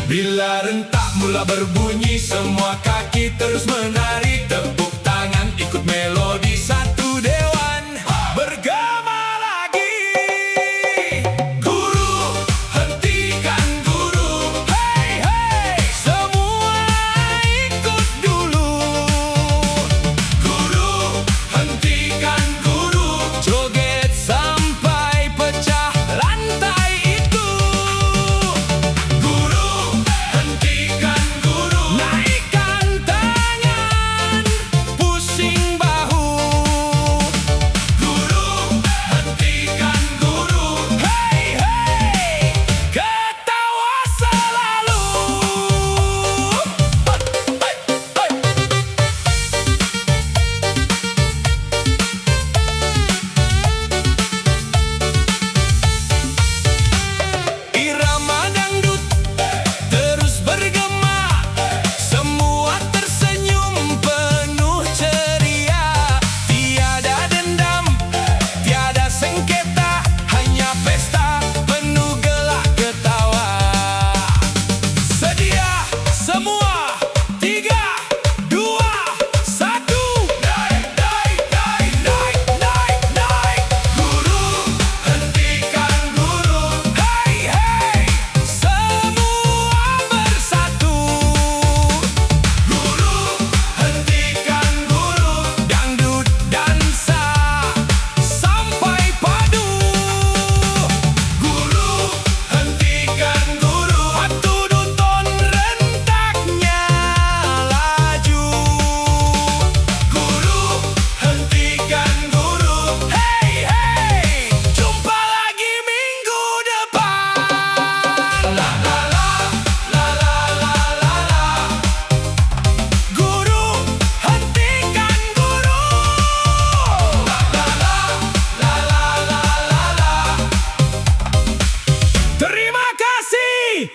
Bila rentak mula berbunyi, semua kaki terus menari. Tepuk tangan ikut melodi, satu dewan bergema lagi. Guru, hentikan guru. Hei, hei, semua ikut dulu. Guru, hentikan guru. Joget sampai pecah lantai itu. Guru, hentikan guru. Naikkan tangan, pusing bahu. Guru, hentikan guru. Hei, hei, ketawa selalu. Irama dangdut terus bergema, semua tersenyum penuh ceria. Tiada dendam, tiada sengketa, hanya pesta penuh gelak ketawa. Sedia semua, 3, 2, 1. Naik, naik, naik, naik, naik, naik. Guru, hentikan guru. Hei, hei, semua bersatu. Guru, hentikan guru. Dangdut dansa sampai padu. Guru, hentikan guru. Batu duton rentaknya laju. Guru, hentikan guru. Hei, hei, jumpa lagi minggu depan. La la la, la la la la la. Guru, hentikan guru. La la la, la la la la la. Terima kasih.